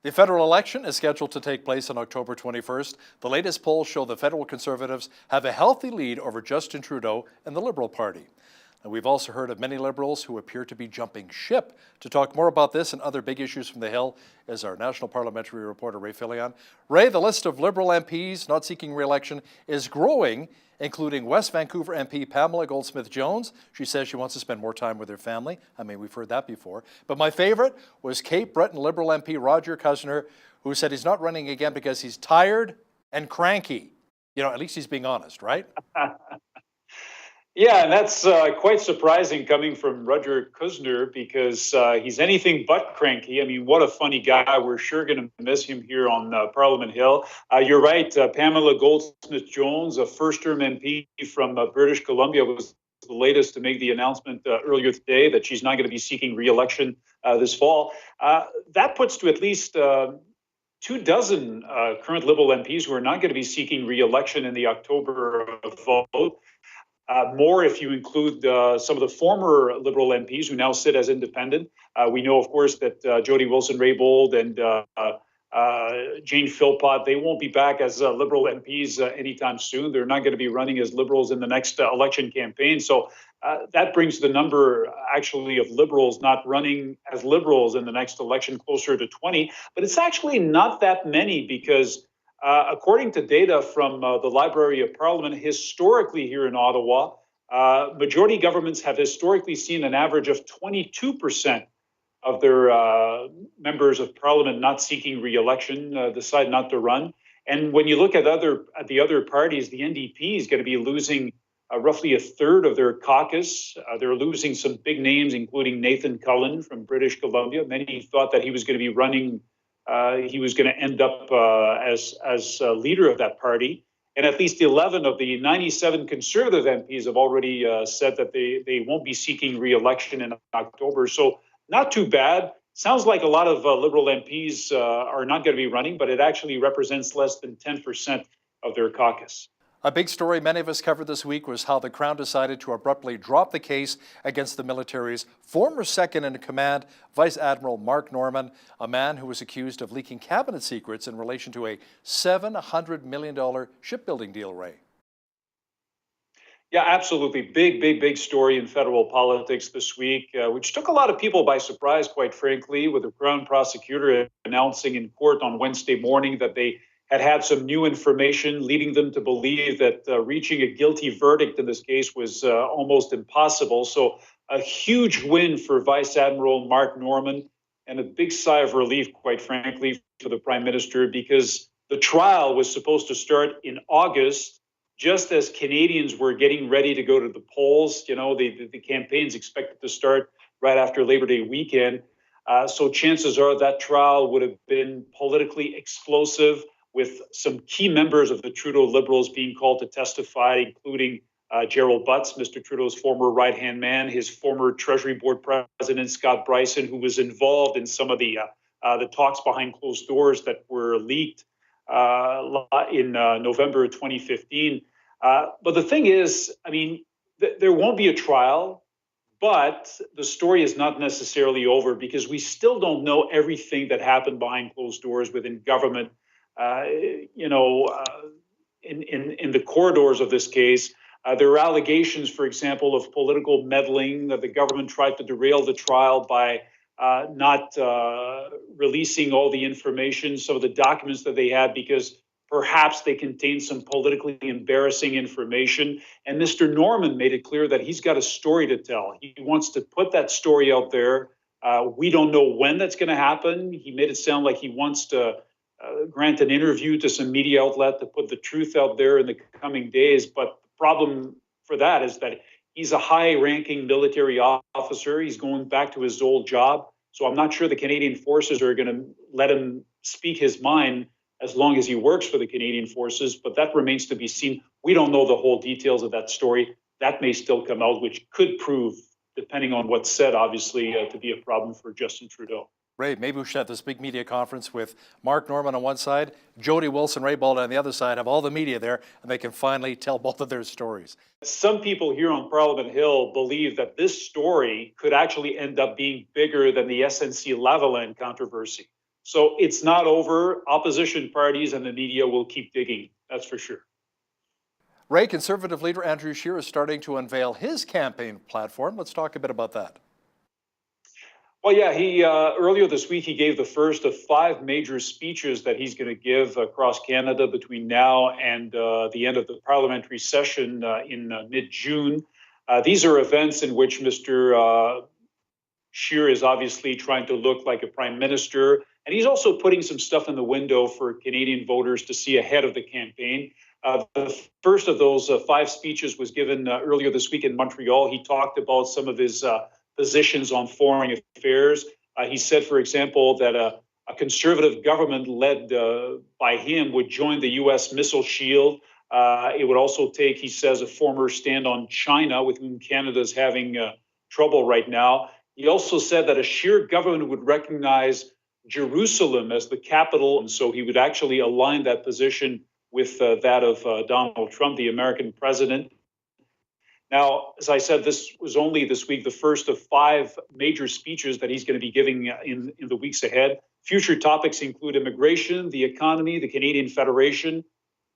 The federal election is scheduled to take place on October 21st. The latest polls show the federal Conservatives have a healthy lead over Justin Trudeau and the Liberal Party. And we've also heard of many Liberals who appear to be jumping ship. To talk more about this and other big issues from the Hill is our national parliamentary reporter, Ray Filion. Ray, the list of Liberal MPs not seeking re-election is growing, including West Vancouver MP Pamela Goldsmith-Jones. She says she wants to spend more time with her family. I mean, we've heard that before. But my favorite was Cape Breton Liberal MP Roger Cousineau, who said he's not running again because he's tired and cranky. You know, at least he's being honest, right? Yeah, and that's quite surprising coming from Roger Cousineau because he's anything but cranky. I mean, what a funny guy. We're sure going to miss him here on Parliament Hill. You're right. Pamela Goldsmith-Jones, a first-term MP from British Columbia, was the latest to make the announcement earlier today that she's not going to be seeking re-election this fall. That puts to at least 24 current Liberal MPs who are not going to be seeking re-election in the October vote. More if you include some of the former Liberal MPs who now sit as independent. We know, of course, that Jody Wilson-Raybould and Jane Philpott, they won't be back as Liberal MPs anytime soon. They're not going to be running as Liberals in the next election campaign. So that brings the number actually of Liberals not running as Liberals in the next election closer to 20. But it's actually not that many because according to data from the Library of Parliament, historically here in Ottawa, majority governments have historically seen an average of 22% of their members of Parliament not seeking re-election, decide not to run. And when you look at the other parties, the NDP is going to be losing roughly a third of their caucus. They're losing some big names, including Nathan Cullen from British Columbia. Many thought that he was going to be running. He was going to end up as leader of that party. And at least 11 of the 97 Conservative MPs have already said that they won't be seeking re-election in October. So not too bad. Sounds like a lot of Liberal MPs are not going to be running, but it actually represents less than 10% of their caucus. A big story many of us covered this week was how the Crown decided to abruptly drop the case against the military's former second-in-command, Vice Admiral Mark Norman, a man who was accused of leaking cabinet secrets in relation to a $700 million shipbuilding deal, Ray. Yeah, absolutely. Big story in federal politics this week, which took a lot of people by surprise, quite frankly, with the Crown prosecutor announcing in court on Wednesday morning that they had some new information leading them to believe that reaching a guilty verdict in this case was almost impossible. So a huge win for Vice Admiral Mark Norman and a big sigh of relief, quite frankly, for the Prime Minister, because the trial was supposed to start in August, just as Canadians were getting ready to go to the polls. You know, the campaign's expected to start right after Labor Day weekend. So chances are that trial would have been politically explosive, with some key members of the Trudeau Liberals being called to testify, including Gerald Butts, Mr. Trudeau's former right-hand man, his former Treasury Board President, Scott Bryson, who was involved in some of the talks behind closed doors that were leaked in November 2015. But the thing is, I mean, there won't be a trial, but the story is not necessarily over because we still don't know everything that happened behind closed doors within government. In the corridors of this case, there are allegations, for example, of political meddling. That the government tried to derail the trial by not releasing all the information, some of the documents that they had, because perhaps they contained some politically embarrassing information. And Mr. Norman made it clear that he's got a story to tell. He wants to put that story out there. We don't know when that's going to happen. He made it sound like he wants to grant an interview to some media outlet to put the truth out there in the coming days. But the problem for that is that he's a high-ranking military officer. He's going back to his old job. So I'm not sure the Canadian Forces are going to let him speak his mind as long as he works for the Canadian Forces. But that remains to be seen. We don't know the whole details of that story. That may still come out, which could prove, depending on what's said, obviously, to be a problem for Justin Trudeau. Ray, maybe we should have this big media conference with Mark Norman on one side, Jody Wilson-Raybould on the other side, have all the media there, and they can finally tell both of their stories. Some people here on Parliament Hill believe that this story could actually end up being bigger than the SNC-Lavalin controversy. So it's not over. Opposition parties and the media will keep digging. That's for sure. Ray, Conservative leader Andrew Shearer is starting to unveil his campaign platform. Let's talk a bit about that. Well, yeah, he earlier this week he gave the first of 5 major speeches that he's going to give across Canada between now and the end of the parliamentary session in mid-June. These are events in which Mr. Shearer is obviously trying to look like a prime minister, and he's also putting some stuff in the window for Canadian voters to see ahead of the campaign. The first of those 5 speeches was given earlier this week in Montreal. He talked about some of his positions on foreign affairs. He said, for example, that a conservative government led by him would join the U.S. missile shield. It would also take, he says, a former stand on China, with whom Canada is having trouble right now. He also said that a Shearer government would recognize Jerusalem as the capital, and so he would actually align that position with that of Donald Trump, the American president. Now, as I said, this was only this week the first of 5 major speeches that he's going to be giving in the weeks ahead. Future topics include immigration, the economy, the Canadian Federation,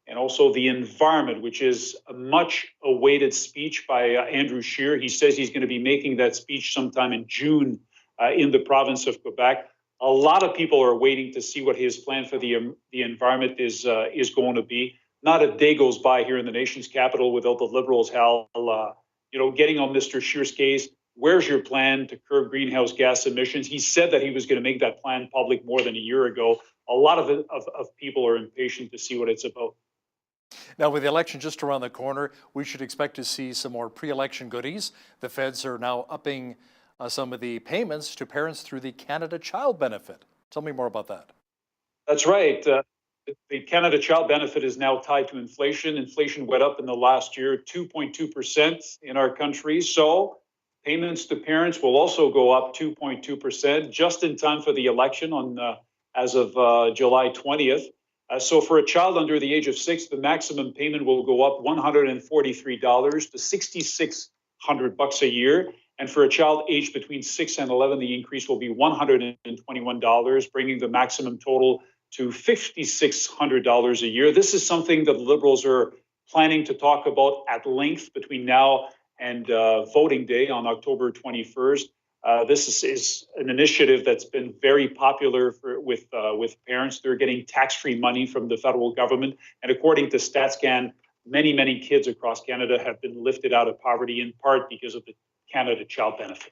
and also the environment, which is a much awaited speech by Andrew Shearer. He says he's going to be making that speech sometime in June in the province of Quebec. A lot of people are waiting to see what his plan for the environment is going to be. Not a day goes by here in the nation's capital without the Liberals, Hal, getting on Mr. Shearer's case. Where's your plan to curb greenhouse gas emissions? He said that he was going to make that plan public more than a year ago. A lot of people are impatient to see what it's about. Now, with the election just around the corner, we should expect to see some more pre-election goodies. The feds are now upping some of the payments to parents through the Canada Child Benefit. Tell me more about that. That's right. The Canada Child Benefit is now tied to inflation. Inflation went up in the last year 2.2% in our country. So payments to parents will also go up 2.2%, just in time for the election as of July 20th. So for a child under the age of 6, the maximum payment will go up $143 to $6,600 a year. And for a child aged between 6 and 11, the increase will be $121, bringing the maximum total to $5,600 a year. This is something that the Liberals are planning to talk about at length between now and voting day on October 21st. This is an initiative that's been very popular with parents. They're getting tax-free money from the federal government. And according to StatsCan, many kids across Canada have been lifted out of poverty in part because of the Canada Child Benefit.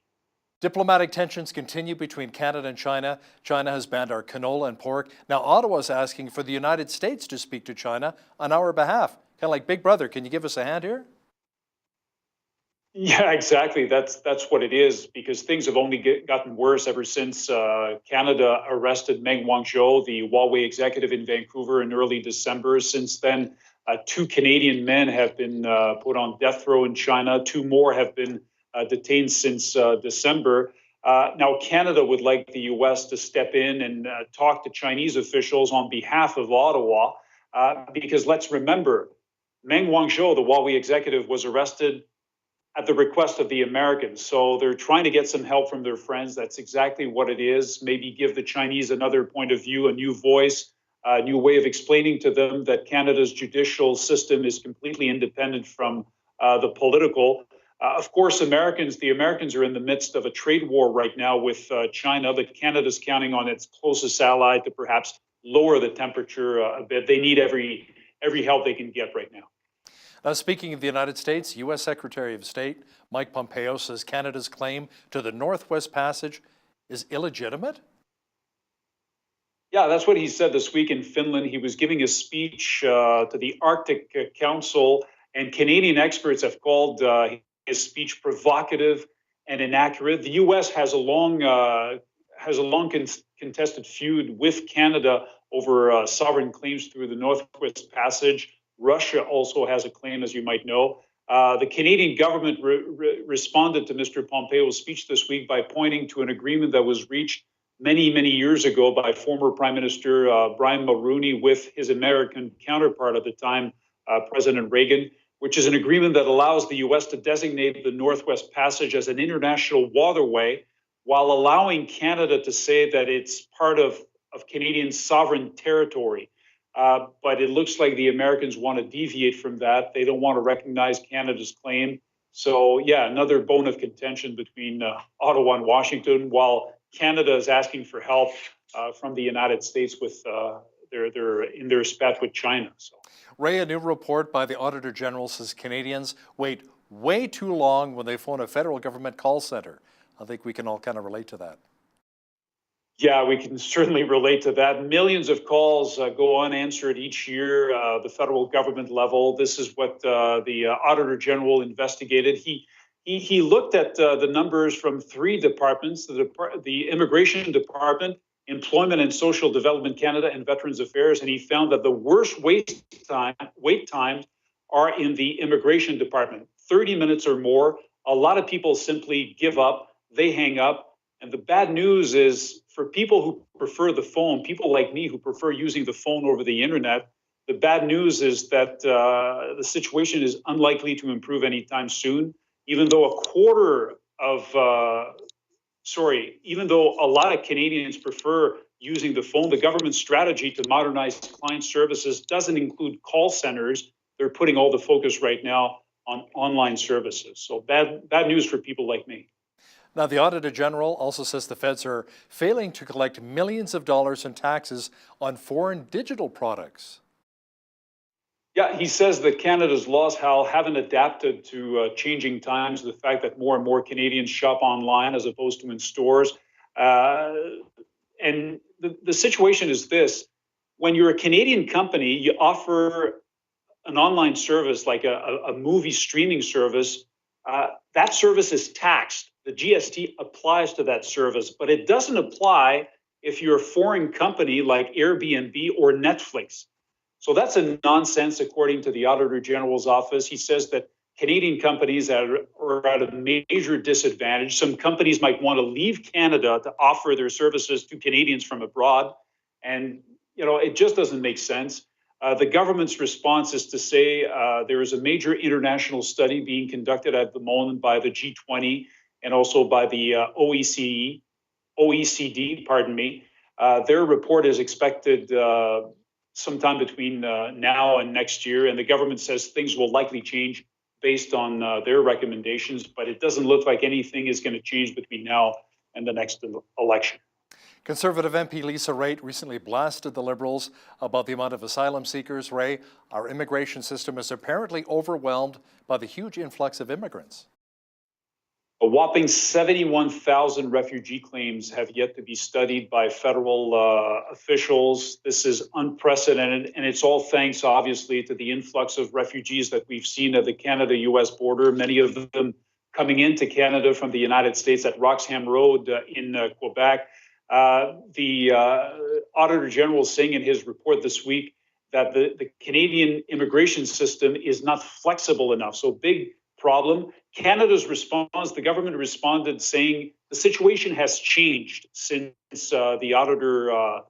Diplomatic tensions continue between Canada and China. China has banned our canola and pork. Now Ottawa is asking for the United States to speak to China on our behalf. Kind of like Big Brother. Can you give us a hand here? Yeah, exactly. That's what it is, because things have only gotten worse ever since Canada arrested Meng Wanzhou, the Huawei executive in Vancouver, in early December. Since then, 2 Canadian men have been put on death row in China. 2 more have been detained since December. Now, Canada would like the U.S. to step in and talk to Chinese officials on behalf of Ottawa, because let's remember, Meng Wanzhou, the Huawei executive, was arrested at the request of the Americans. So they're trying to get some help from their friends. That's exactly what it is. Maybe give the Chinese another point of view, a new voice, a new way of explaining to them that Canada's judicial system is completely independent from the political. Of course, the Americans are in the midst of a trade war right now with China, but Canada's counting on its closest ally to perhaps lower the temperature a bit. They need every help they can get right now. Now, speaking of the United States, U.S. Secretary of State Mike Pompeo says Canada's claim to the Northwest Passage is illegitimate. Yeah, that's what he said this week in Finland. He was giving a speech to the Arctic Council, and Canadian experts have called his speech provocative and inaccurate. The U.S. has a long contested feud with Canada over sovereign claims through the Northwest Passage. Russia also has a claim, as you might know. The Canadian government responded to Mr. Pompeo's speech this week by pointing to an agreement that was reached many years ago by former Prime Minister Brian Mulroney with his American counterpart at the time, President Reagan, which is an agreement that allows the U.S. to designate the Northwest Passage as an international waterway, while allowing Canada to say that it's part of of Canadian sovereign territory. But it looks like the Americans want to deviate from that. They don't want to recognize Canada's claim. So, yeah, another bone of contention between Ottawa and Washington, while Canada is asking for help from the United States with their spat with China. So. Ray, a new report by the Auditor General says Canadians wait way too long when they phone a federal government call center. I think we can all kind of relate to that. Yeah, we can certainly relate to that. Millions of calls go unanswered each year, the federal government level. This is what the Auditor General investigated. He looked at the numbers from three departments, the Immigration Department, Employment and Social Development Canada, and Veterans Affairs, and he found that the worst wait times are in the Immigration Department, 30 minutes or more. A lot of people simply give up, they hang up. And the bad news is for people who prefer the phone, people like me who prefer using the phone over the internet, the bad news is that the situation is unlikely to improve anytime soon, even though even though a lot of Canadians prefer using the phone, the government's strategy to modernize client services doesn't include call centers. They're putting all the focus right now on online services. So bad news for people like me. Now, the Auditor General also says the feds are failing to collect millions of dollars in taxes on foreign digital products. Yeah, he says that Canada's laws, Hal, haven't adapted to changing times, the fact that more and more Canadians shop online as opposed to in stores. And the situation is this. When you're a Canadian company, you offer an online service like a movie streaming service. That service is taxed. The GST applies to that service, but it doesn't apply if you're a foreign company like Airbnb or Netflix. So that's a nonsense, according to the Auditor General's office. He says that Canadian companies are at a major disadvantage. Some companies might want to leave Canada to offer their services to Canadians from abroad. And, it just doesn't make sense. The government's response is to say there is a major international study being conducted at the moment by the G20 and also by the OECD. Their report is expected sometime between now and next year, and the government says things will likely change based on their recommendations, but it doesn't look like anything is going to change between now and the next election. Conservative MP Lisa Raitt recently blasted the Liberals about the amount of asylum seekers. Ray, our immigration system is apparently overwhelmed by the huge influx of immigrants. A whopping 71,000 refugee claims have yet to be studied by federal officials. This is unprecedented, and it's all thanks, obviously, to the influx of refugees that we've seen at the Canada-US border, many of them coming into Canada from the United States at Roxham Road in Quebec. The Auditor General saying in his report this week that the Canadian immigration system is not flexible enough. So big problem. Canada's response, the government responded saying the situation has changed since the auditor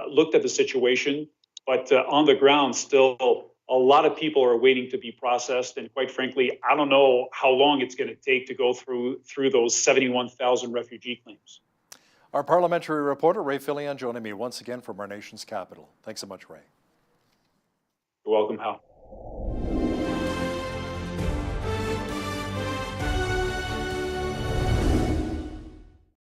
looked at the situation, but on the ground still a lot of people are waiting to be processed, and quite frankly, I don't know how long it's going to take to go through those 71,000 refugee claims. Our parliamentary reporter, Ray Filion, joining me once again from our nation's capital. Thanks so much, Ray. You're welcome, Hal.